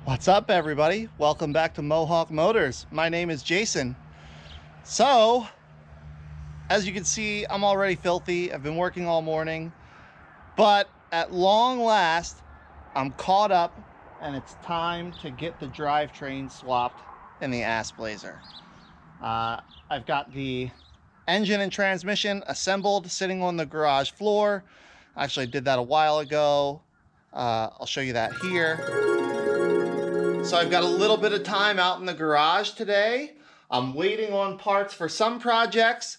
What's up, everybody? Welcome back to Mohawk Motors. My name is Jason. So, as you can see, I'm already filthy. I've been working all morning, but at long last, I'm caught up and it's time to get the drivetrain swapped in the Assblazer. I've got the engine and transmission assembled, sitting on the garage floor. Actually, I did that a while ago. I'll show you that here. So I've got a little bit of time out in the garage today. I'm waiting on parts for some projects.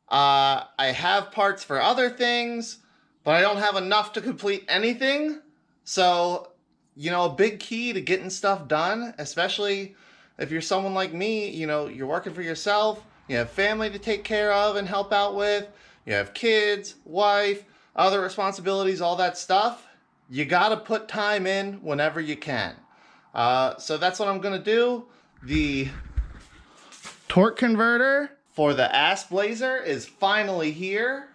I have parts for other things, but I don't have enough to complete anything. So, a big key to getting stuff done, especially if you're someone like me, you're working for yourself, you have family to take care of and help out with, you have kids, wife, other responsibilities, all that stuff. You gotta put time in whenever you can. So that's what I'm gonna do. The torque converter for the Assblazer is finally here.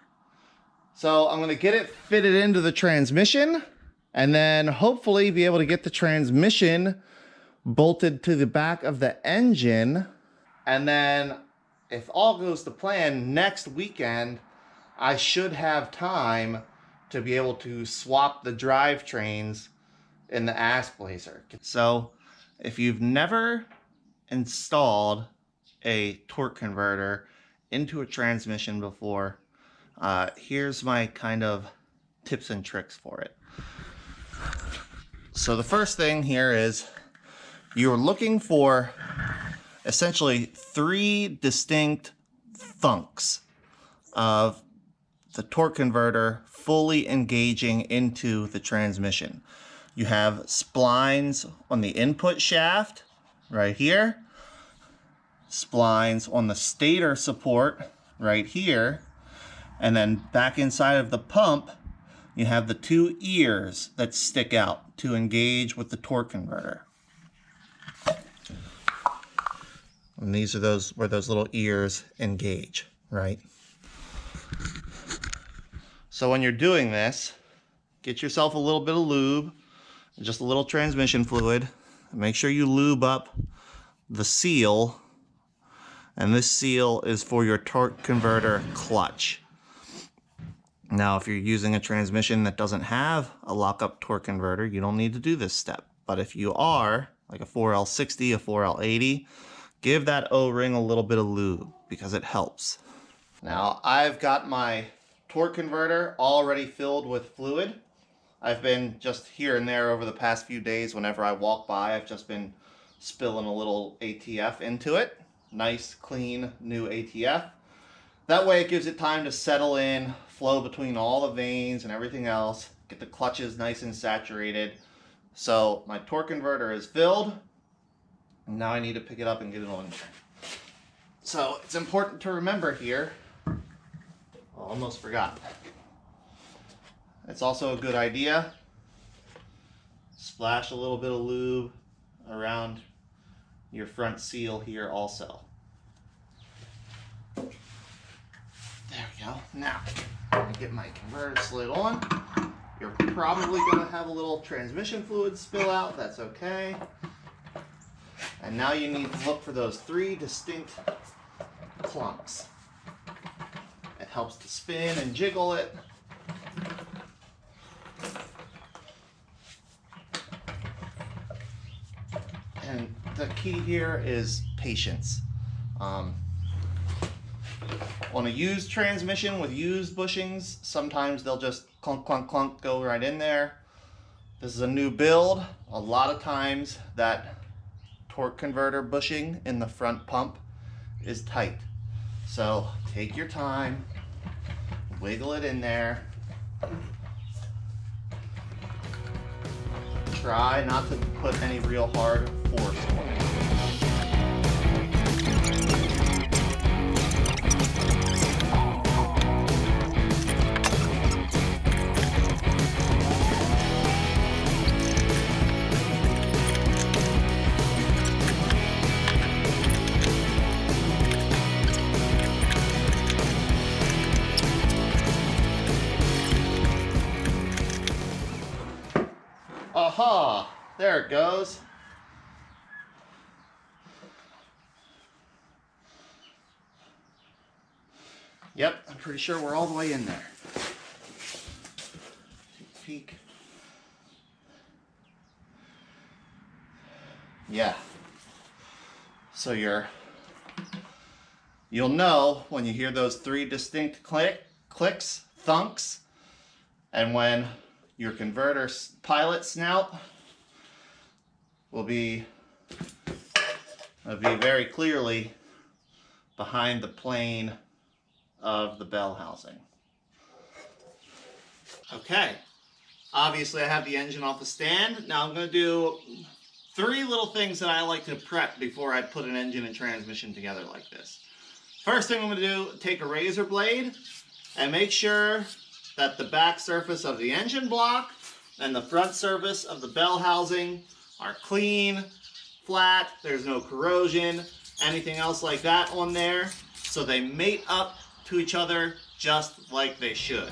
So I'm gonna get it fitted into the transmission and then hopefully be able to get the transmission bolted to the back of the engine. And then if all goes to plan, next weekend, I should have time to be able to swap the drivetrains in the Assblazer. So if you've never installed a torque converter into a transmission before, here's my kind of tips and tricks for it. So the first thing here is you're looking for essentially 3 distinct thunks of the torque converter fully engaging into the transmission. You have splines on the input shaft right here, splines on the stator support right here, and then back inside of the pump you have the 2 ears that stick out to engage with the torque converter. And these are where those little ears engage, right? So when you're doing this, get yourself a little bit of lube, just a little transmission fluid. Make sure you lube up the seal, and this seal is for your torque converter clutch. Now, if you're using a transmission that doesn't have a lockup torque converter, you don't need to do this step. But if you are, like a 4L60, a 4L80, give that O-ring a little bit of lube because it helps. Now, I've got my torque converter already filled with fluid. I've been just here and there over the past few days. Whenever I walk by, I've just been spilling a little ATF into it. Nice, clean, new ATF. That way it gives it time to settle in, flow between all the veins and everything else, get the clutches nice and saturated. So my torque converter is filled. Now I need to pick it up and get it on. So it's important to remember here, almost forgot. It's also a good idea, splash a little bit of lube around your front seal here also. There we go. Now, I'm going to get my converter slid on. You're probably going to have a little transmission fluid spill out. That's okay. And now you need to look for those 3 distinct clumps. It helps to spin and jiggle it. And the key here is patience. On a used transmission with used bushings, sometimes they'll just clunk, clunk, clunk, go right in there. This is a new build. A lot of times that torque converter bushing in the front pump is tight. So take your time, wiggle it in there. Try not to put any real hard force on it. Aha! There it goes. Yep, I'm pretty sure we're all the way in there. Take a peek. Yeah. So you'll know when you hear those 3 distinct clicks, thunks, and when your converter pilot snout will be very clearly behind the plane of the bell housing. Okay, obviously I have the engine off the stand. Now I'm going to do 3 little things that I like to prep before I put an engine and transmission together like this. First thing I'm going to do, take a razor blade and make sure that the back surface of the engine block and the front surface of the bell housing are clean, flat, there's no corrosion, anything else like that on there, so they mate up to each other just like they should.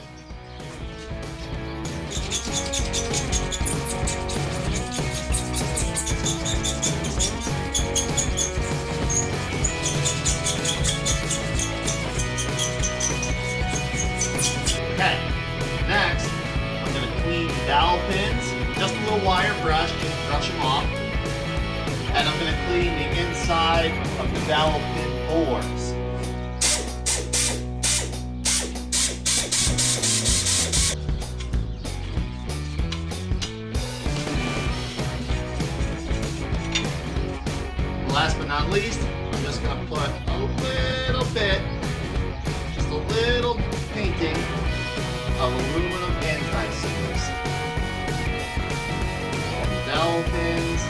Okay, next I'm going to clean the dowel pins, just a little wire brush, just brush them off. And I'm going to clean the inside of the dowel pin bores. Last but not least, I'm just going to put a little bit, just a little painting of aluminum anti-seize on the dowel pins.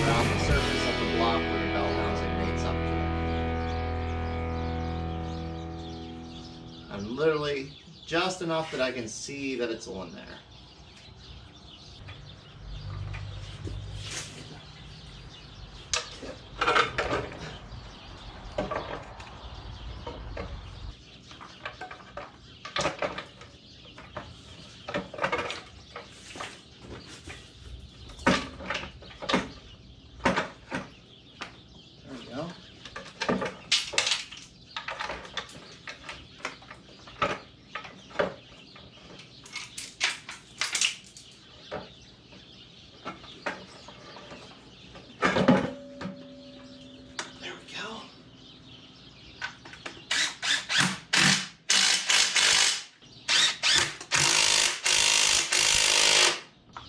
Around the surface of the block where the bell housing mates up to it. And literally just enough that I can see that it's on there.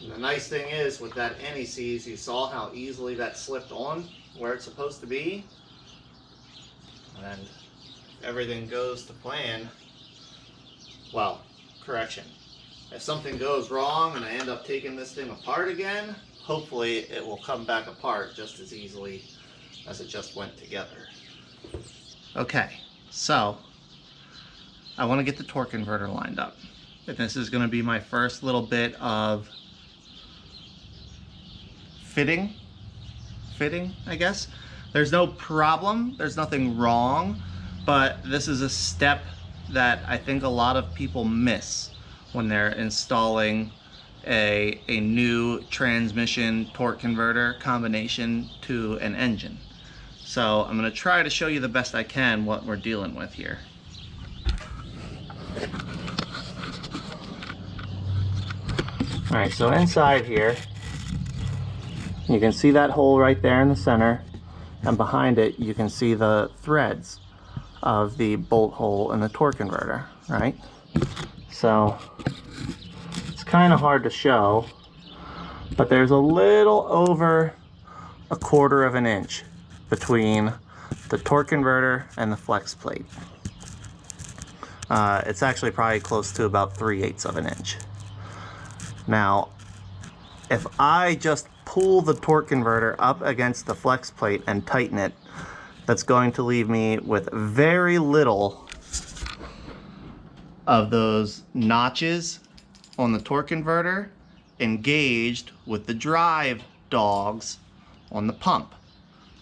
The nice thing is with that anti-seize, you saw how easily that slipped on where it's supposed to be. And if everything goes to plan, well, correction. If something goes wrong and I end up taking this thing apart again, hopefully it will come back apart just as easily as it just went together. Okay, so I want to get the torque converter lined up. And this is going to be my first little bit of fitting, I guess. There's no problem, there's nothing wrong, but this is a step that I think a lot of people miss when they're installing a new transmission torque converter combination to an engine. So I'm going to try to show you the best I can what we're dealing with here. Alright, so inside here, you can see that hole right there in the center, and behind it you can see the threads of the bolt hole in the torque converter, right? So it's kind of hard to show, but there's a little over 1/4 of an inch between the torque converter and the flex plate. It's actually probably close to about 3/8 of an inch. Now, if I just pull the torque converter up against the flex plate and tighten it, that's going to leave me with very little of those notches on the torque converter engaged with the drive dogs on the pump.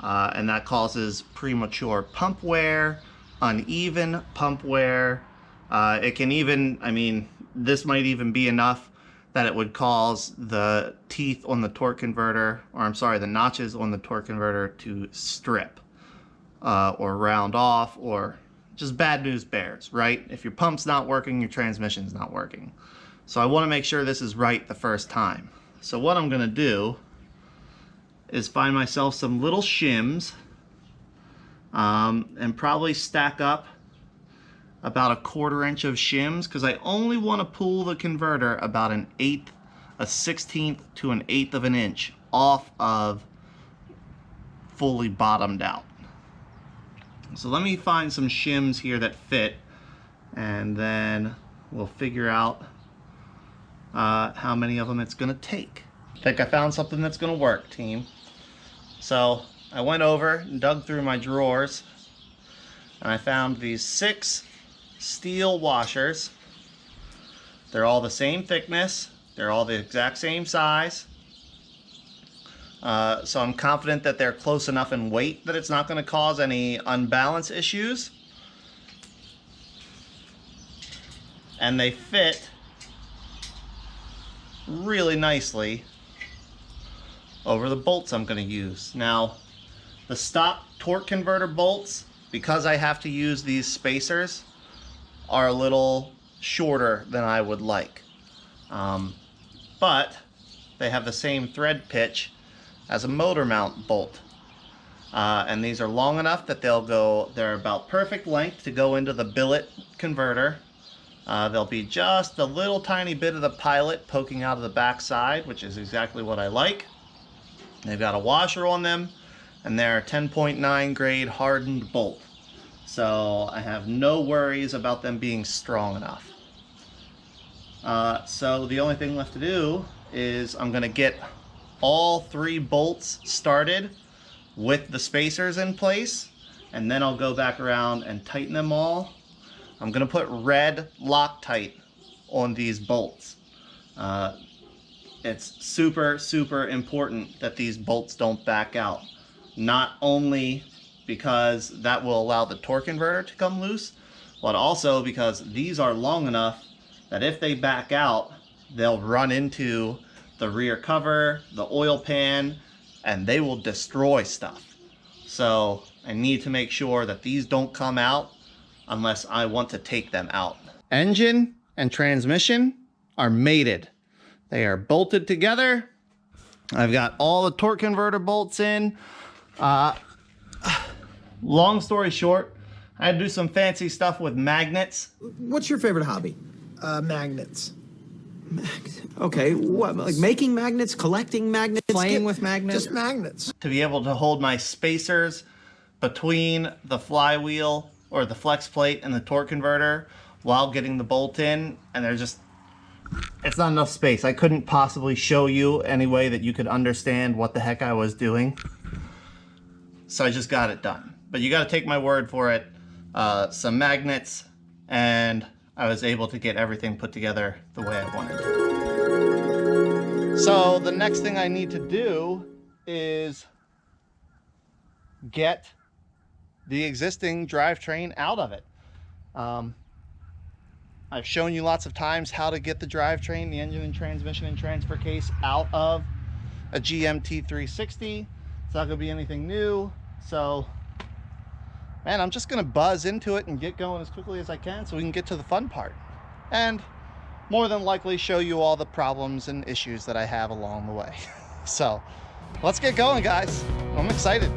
And that causes premature pump wear, uneven pump wear. It can even, I mean, this might even be enough that it would cause the teeth on the torque converter, or I'm sorry, the notches on the torque converter to strip. or round off, or just bad news bears, right? If your pump's not working, your transmission's not working. So I want to make sure this is right the first time. So what I'm going to do is find myself some little shims and probably stack up about 1/4 inch of shims, because I only want to pull the converter about 1/8, 1/16 to 1/8 of an inch off of fully bottomed out. So let me find some shims here that fit, and then we'll figure out how many of them it's gonna take. I think I found something that's gonna work, team. So I went over and dug through my drawers, and I found these 6 steel washers. They're all the same thickness, they're all the exact same size. So I'm confident that they're close enough in weight that it's not going to cause any unbalance issues. And they fit really nicely over the bolts I'm going to use. Now, the stock torque converter bolts, because I have to use these spacers, are a little shorter than I would like. But they have the same thread pitch as a motor mount bolt, and these are long enough that they're about perfect length to go into the billet converter. There'll be just a little tiny bit of the pilot poking out of the back side, which is exactly what I like. They've got a washer on them, and they're a 10.9 grade hardened bolt, so I have no worries about them being strong enough. So the only thing left to do is I'm going to get all 3 bolts started with the spacers in place, and then I'll go back around and tighten them all. I'm going to put red Loctite on these bolts. It's super important that these bolts don't back out. Not only because that will allow the torque converter to come loose, but also because these are long enough that if they back out, they'll run into the rear cover, the oil pan, and they will destroy stuff. So I need to make sure that these don't come out unless I want to take them out. Engine and transmission are mated. They are bolted together. I've got all the torque converter bolts in. Long story short, I had to do some fancy stuff with magnets. What's your favorite hobby? Magnets. Okay, what, like making magnets, collecting magnets, playing with magnets? Just magnets. To be able to hold my spacers between the flywheel or the flex plate and the torque converter while getting the bolt in, and it's not enough space. I couldn't possibly show you any way that you could understand what the heck I was doing. So I just got it done. But you got to take my word for it. Some magnets, and I was able to get everything put together the way I wanted. So the next thing I need to do is get the existing drivetrain out of it. I've shown you lots of times how to get the drivetrain, the engine and transmission and transfer case out of a GMT 360. It's not gonna be anything new. So, man, I'm just gonna buzz into it and get going as quickly as I can so we can get to the fun part. And more than likely show you all the problems and issues that I have along the way. So, let's get going, guys. I'm excited.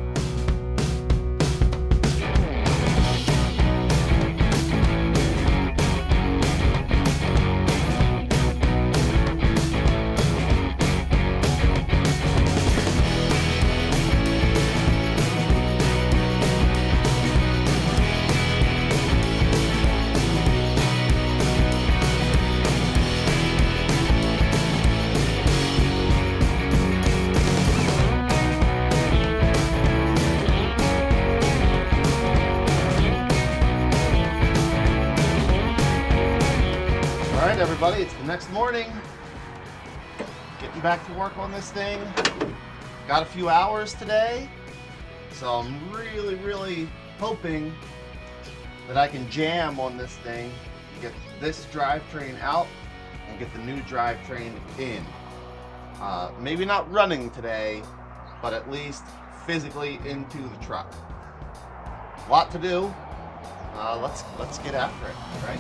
Everybody, it's the next morning, getting back to work on this thing. Got a few hours today, so I'm really hoping that I can jam on this thing, get this drivetrain out and get the new drivetrain in. Maybe not running today, but at least physically into the truck. A lot to do. Let's get after it, right?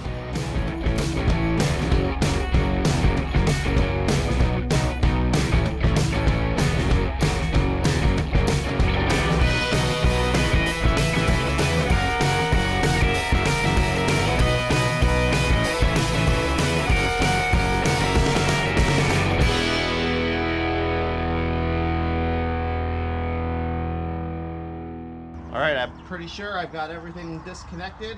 All right, I'm pretty sure I've got everything disconnected,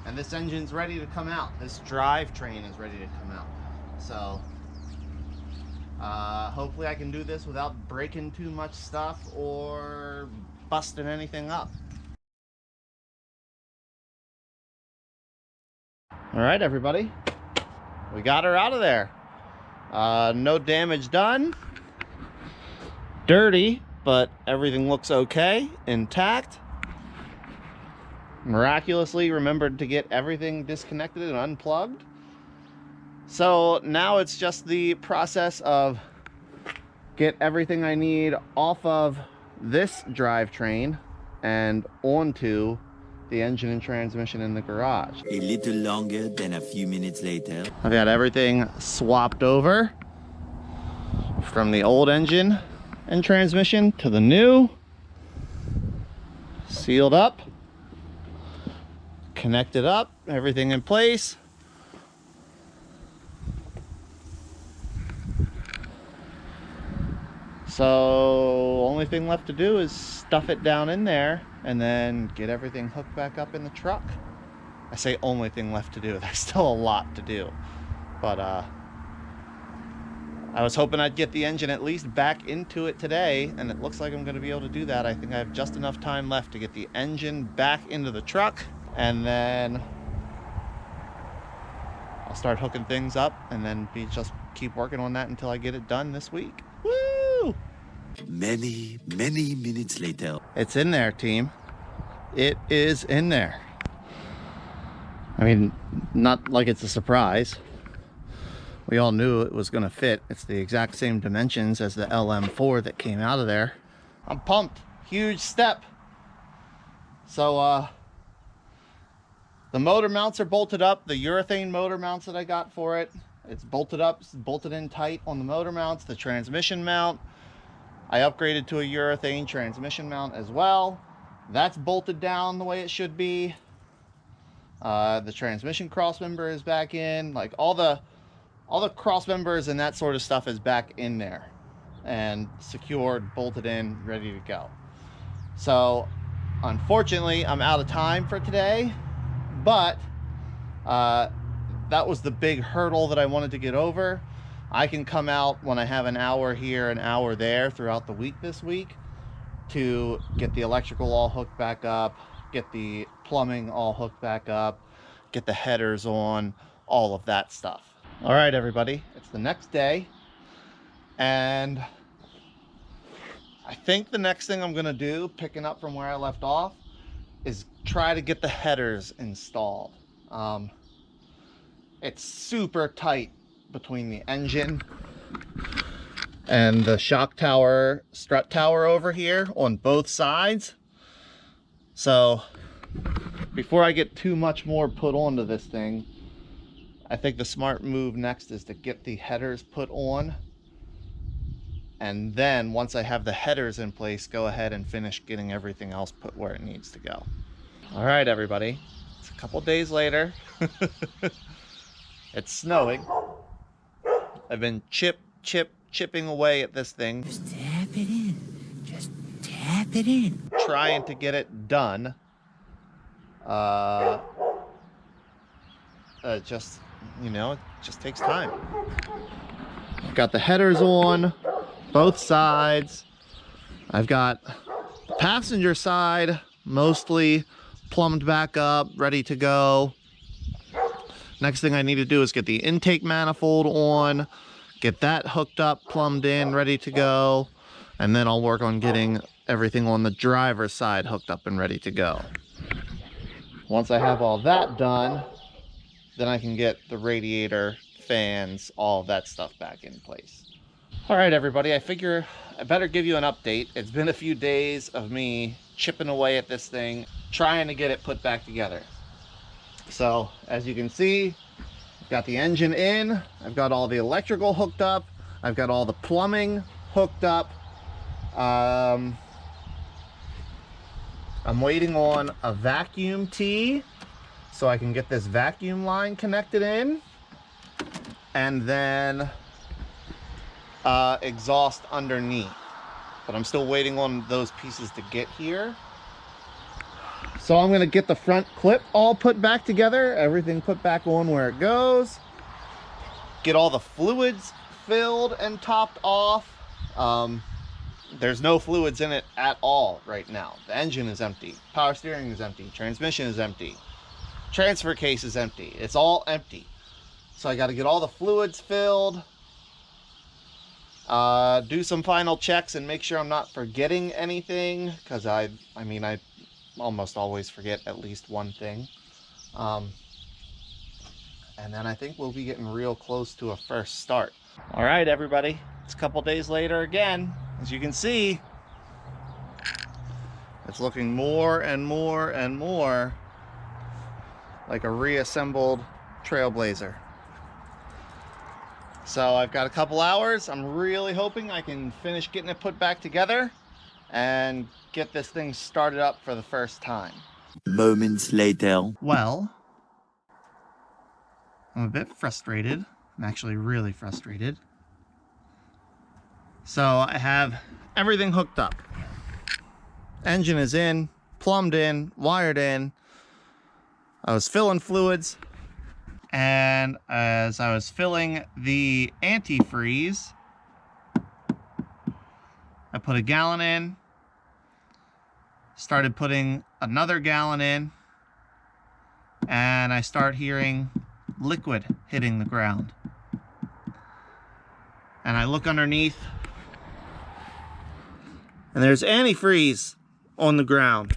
and this engine's ready to come out. This drivetrain is ready to come out. So hopefully I can do this without breaking too much stuff or busting anything up. All right, everybody, we got her out of there. No damage done. Dirty, but everything looks okay, intact. Miraculously remembered to get everything disconnected and unplugged. So now it's just the process of get everything I need off of this drivetrain and onto the engine and transmission in the garage. A little longer than a few minutes later. I've got everything swapped over from the old engine and transmission to the new, sealed up, connected up, everything in place. So only thing left to do is stuff it down in there and then get everything hooked back up in the truck. I say only thing left to do, there's still a lot to do, but I was hoping I'd get the engine at least back into it today, and it looks like I'm going to be able to do that. I think I have just enough time left to get the engine back into the truck, and then I'll start hooking things up and then just keep working on that until I get it done this week. Woo! Many minutes later. It's in there, team. It is in there. I mean, not like it's a surprise. We all knew it was going to fit. It's the exact same dimensions as the LM4 that came out of there. I'm pumped. Huge step. So the motor mounts are bolted up. The urethane motor mounts that I got for it, it's bolted up, it's bolted in tight on the motor mounts. The transmission mount, I upgraded to a urethane transmission mount as well. That's bolted down the way it should be. The transmission cross member is back in. Like all the cross members and that sort of stuff is back in there and secured, bolted in, ready to go. So unfortunately I'm out of time for today, but that was the big hurdle that I wanted to get over. I can come out when I have an hour here, an hour there throughout the week this week to get the electrical all hooked back up, get the plumbing all hooked back up, get the headers on, all of that stuff. All right, everybody, it's the next day, and I think the next thing I'm gonna do, picking up from where I left off, is try to get the headers installed. It's super tight between the engine and the shock tower, strut tower over here on both sides. So before I get too much more put onto this thing, I think the smart move next is to get the headers put on, and then once I have the headers in place, go ahead and finish getting everything else put where it needs to go. All right, everybody, it's a couple days later. It's snowing. I've been chipping away at this thing. Just tap it in. Just tap it in. Trying to get it done. Just, you know, it just takes time. I've got the headers on both sides. I've got the passenger side mostly plumbed back up, ready to go. Next thing I need to do is get the intake manifold on, get that hooked up, plumbed in, ready to go, and then I'll work on getting everything on the driver's side hooked up and ready to go. Once I have all that done, then I can get the radiator, fans, all of that stuff back in place. All right, everybody, I figure I better give you an update. It's been a few days of me chipping away at this thing, trying to get it put back together. So as you can see, I've got the engine in, I've got all the electrical hooked up, I've got all the plumbing hooked up. I'm waiting on a vacuum tee so I can get this vacuum line connected in, and then exhaust underneath. But I'm still waiting on those pieces to get here. So I'm gonna get the front clip all put back together, everything put back on where it goes, get all the fluids filled and topped off. There's no fluids in it at all right now. The engine is empty, power steering is empty, transmission is empty, transfer case is empty. It's all empty. So I got to get all the fluids filled, do some final checks and make sure I'm not forgetting anything, because I almost always forget at least one thing. And then I think we'll be getting real close to a first start. All right, everybody, it's a couple days later again. As you can see, it's looking more and more and more like a reassembled Trailblazer. So I've got a couple hours. I'm really hoping I can finish getting it put back together and get this thing started up for the first time. Moments later. Well, I'm a bit frustrated. I'm actually really frustrated. So I have everything hooked up. Engine is in, plumbed in, wired in. I was filling fluids, and as I was filling the antifreeze, I put a gallon in, started putting another gallon in, and I start hearing liquid hitting the ground. And I look underneath, and there's antifreeze on the ground.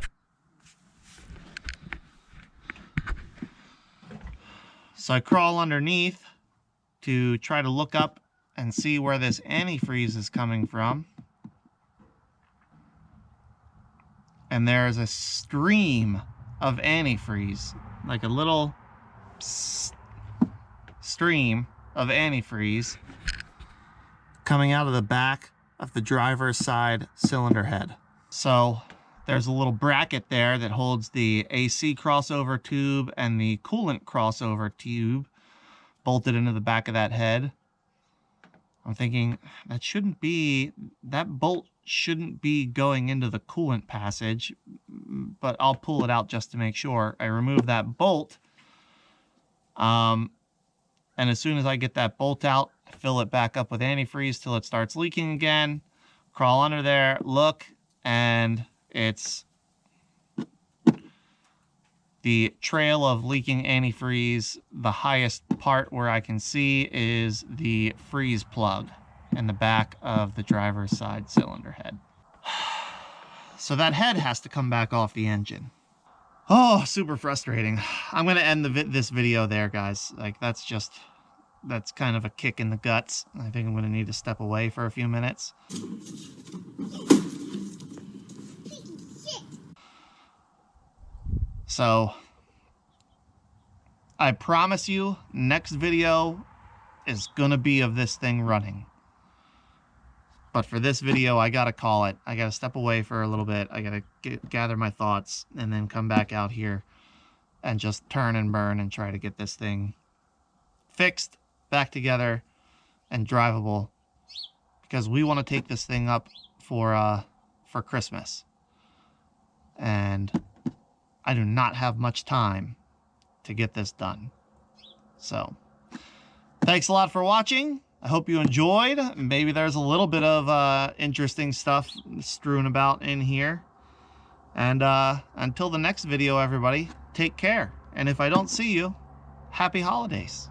So I crawl underneath to try to look up and see where this antifreeze is coming from. And there's a stream of antifreeze, like a little stream of antifreeze coming out of the back of the driver's side cylinder head. So there's a little bracket there that holds the AC crossover tube and the coolant crossover tube bolted into the back of that head. I'm thinking that bolt shouldn't be going into the coolant passage, but I'll pull it out just to make sure. I remove that bolt, and as soon as I get that bolt out, I fill it back up with antifreeze till it starts leaking again. Crawl under there, look, and it's the trail of leaking antifreeze. The highest part where I can see is the freeze plug in the back of the driver's side cylinder head. So that head has to come back off the engine. Oh, super frustrating. I'm going to end this video there, guys. Like, that's kind of a kick in the guts. I think I'm going to need to step away for a few minutes. So, I promise you, next video is going to be of this thing running. But for this video, I got to call it. I got to step away for a little bit. I got to gather my thoughts and then come back out here and just turn and burn and try to get this thing fixed, back together, and drivable, because we want to take this thing up for Christmas, and I do not have much time to get this done. So thanks a lot for watching. I hope you enjoyed. Maybe there's a little bit of interesting stuff strewn about in here, and until the next video, everybody, take care, and if I don't see you, happy holidays.